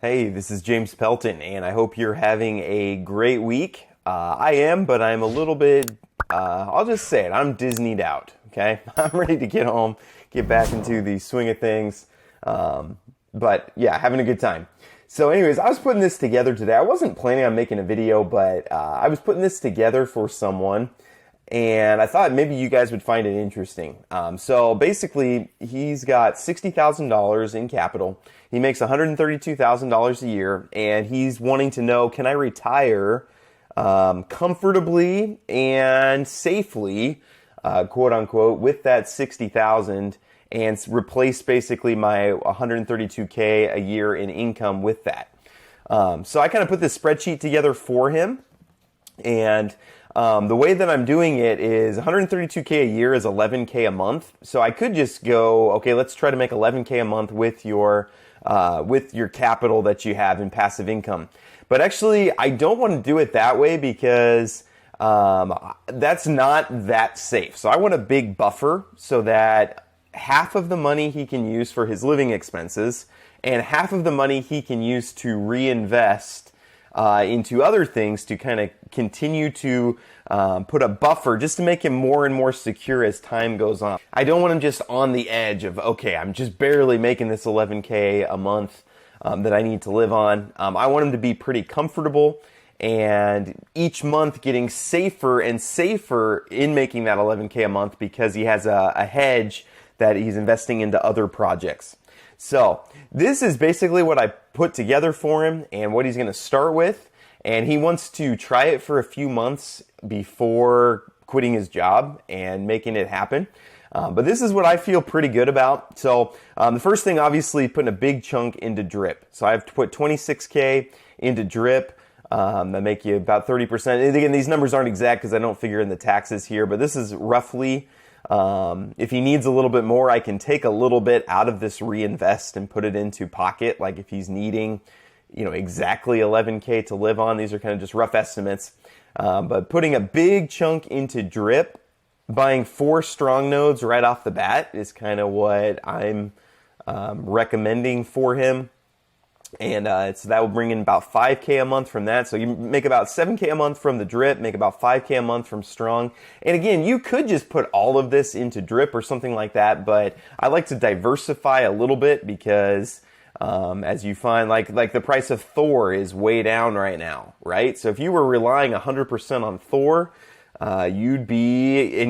Hey, this is James Pelton, and I hope you're having a great week. I am, but I'm a little bit, I'll just say it, I'm Disneyed out, okay? I'm ready to get home, get back into the swing of things. But yeah, having a good time. So anyways, I was putting this together today. I wasn't planning on making a video, but I was putting this together for someone, and I thought maybe you guys would find it interesting. So basically, he's got $60,000 in capital. He makes $132,000 a year, and he's wanting to know, can I retire comfortably and safely, quote unquote, with that $60,000 and replace basically my $132K a year in income with that. So I kind of put this spreadsheet together for him, and the way that I'm doing it is $132K a year is $11K a month. So I could just go, okay, let's try to make $11K a month with your capital that you have in passive income. But actually, I don't want to do it that way because that's not that safe. So I want a big buffer so that half of the money he can use for his living expenses and half of the money he can use to reinvest into other things to kind of continue to put a buffer just to make him more and more secure as time goes on. I don't want him just on the edge of, okay, I'm just barely making this $11K a month that I need to live on. I want him to be pretty comfortable and each month getting safer and safer in making that $11K a month because he has a hedge that he's investing into other projects. So this is basically what I put together for him and what he's going to start with. And he wants to try it for a few months before quitting his job and making it happen. But this is what I feel pretty good about. So the first thing, obviously, putting a big chunk into drip. So I have to put 26K into drip. That make you about 30%. And again, these numbers aren't exact because I don't figure in the taxes here, but this is roughly, if he needs a little bit more, I can take a little bit out of this reinvest and put it into pocket. Like if he's needing, exactly 11K to live on, these are kind of just rough estimates. But putting a big chunk into drip, buying 4 strong nodes right off the bat is kind of what I'm recommending for him. And so that will bring in about 5K a month from that. So you make about 7K a month from the drip, make about 5K a month from strong. And again, you could just put all of this into drip or something like that, but I like to diversify a little bit because as you find, like the price of THOR is way down right now, right? So if you were relying 100% on THOR, and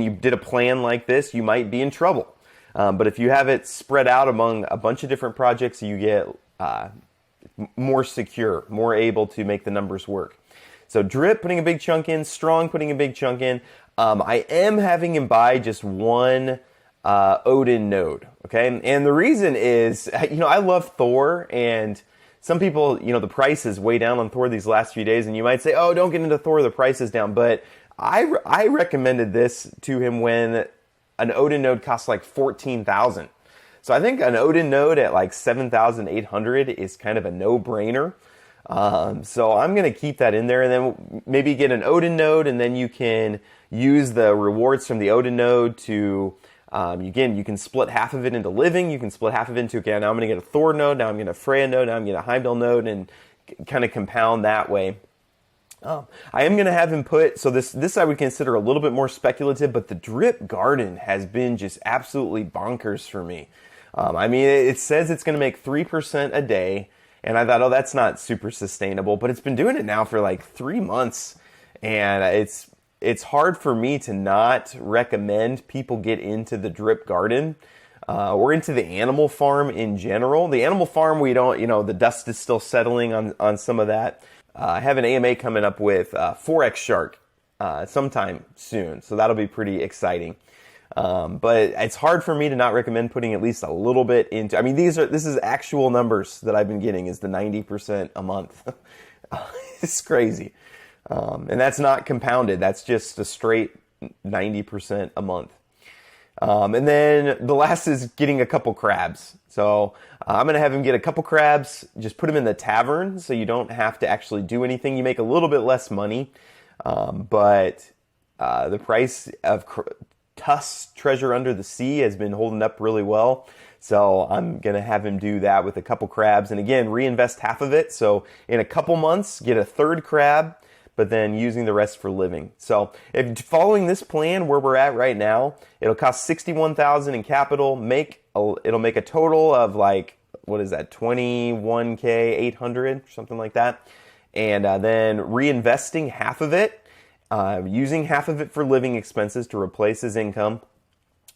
you did a plan like this, you might be in trouble. But if you have it spread out among a bunch of different projects, you get more secure, more able to make the numbers work. So drip, putting a big chunk in, strong, putting a big chunk in. I am having him buy just one ODIN node, okay? And the reason is, I love THOR, and some people, the price is way down on THOR these last few days, and you might say, oh, don't get into THOR, the price is down. But I recommended this to him when an ODIN node costs like $14,000. So I think an ODIN node at like 7,800 is kind of a no-brainer. So I'm going to keep that in there and then maybe get an ODIN node, and then you can use the rewards from the ODIN node to, again, you can split half of it into living. You can split half of it into, okay, now I'm going to get a THOR node, now I'm going to Freya node, now I'm going to Heimdall node, and kind of compound that way. I am going to have him put, so this I would consider a little bit more speculative, but the drip garden has been just absolutely bonkers for me. It says it's going to make 3% a day, and I thought, oh, that's not super sustainable, but it's been doing it now for like 3 months, and it's hard for me to not recommend people get into the drip garden, or into the animal farm in general. The animal farm, we don't, the dust is still settling on some of that. I have an AMA coming up with Forex Shark sometime soon, so that'll be pretty exciting. But it's hard for me to not recommend putting at least a little bit into, this is actual numbers that I've been getting is the 90% a month. It's crazy. And that's not compounded. That's just a straight 90% a month. And then the last is getting a couple crabs. So I'm going to have him get a couple crabs, just put them in the tavern so you don't have to actually do anything. You make a little bit less money, but the price of Tusk's Treasure Under the Sea has been holding up really well. So I'm going to have him do that with a couple crabs. And again, reinvest half of it. So in a couple months, get a third crab, but then using the rest for living. So if following this plan where we're at right now, it'll cost $61,000 in capital, it'll make a total of like, what is that, 21K 800 or something like that. And then reinvesting half of it, using half of it for living expenses to replace his income.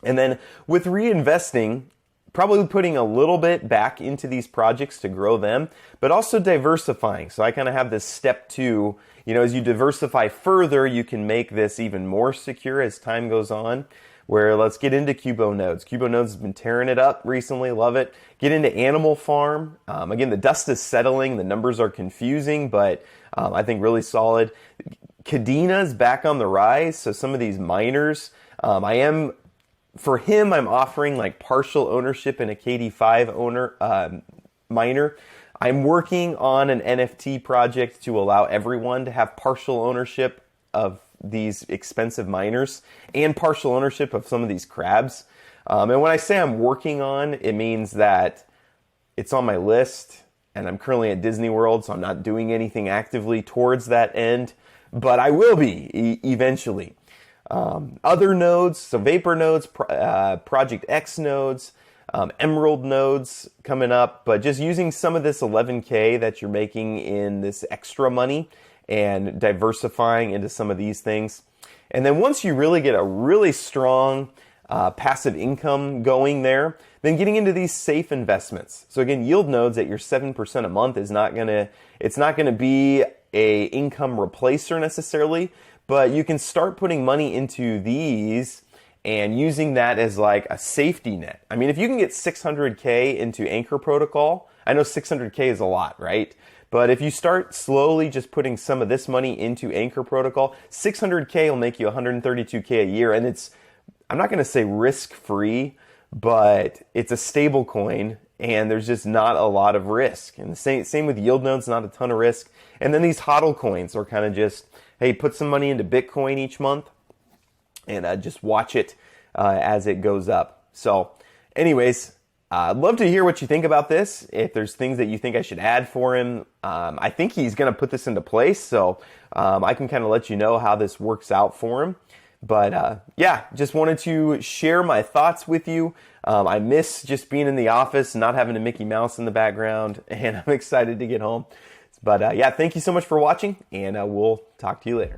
And then with reinvesting, probably putting a little bit back into these projects to grow them, but also diversifying. So I kind of have this step 2, as you diversify further, you can make this even more secure as time goes on, where let's get into Cubo nodes. Cubo nodes has been tearing it up recently, love it. Get into Animal Farm. Again, the dust is settling, the numbers are confusing, but I think really solid. Cadina's back on the rise, so some of these miners, for him, I'm offering like partial ownership in a KD5 miner. I'm working on an NFT project to allow everyone to have partial ownership of these expensive miners and partial ownership of some of these crabs. And when I say I'm working on, it means that it's on my list and I'm currently at Disney World, so I'm not doing anything actively towards that end, but I will be eventually. Other nodes, so Vapor nodes, Project X nodes, Emerald nodes coming up, but just using some of this 11K that you're making in this extra money and diversifying into some of these things. And then once you really get a really strong passive income going there, then getting into these safe investments. So again, yield nodes at your 7% a month it's not gonna be a income replacer necessarily, but you can start putting money into these and using that as like a safety net. I mean, if you can get 600K into Anchor Protocol, I know 600K is a lot, right? But if you start slowly just putting some of this money into Anchor Protocol, 600K will make you 132K a year. And I'm not going to say risk-free, but it's a stable coin and there's just not a lot of risk. And the same with yield nodes, not a ton of risk. And then these HODL coins are kind of just, hey, put some money into Bitcoin each month and just watch it as it goes up. So anyways, I'd love to hear what you think about this. If there's things that you think I should add for him, I think he's going to put this into place. So I can kind of let you know how this works out for him. But yeah, just wanted to share my thoughts with you. I miss just being in the office, not having a Mickey Mouse in the background, and I'm excited to get home. But yeah, thank you so much for watching, and we'll talk to you later.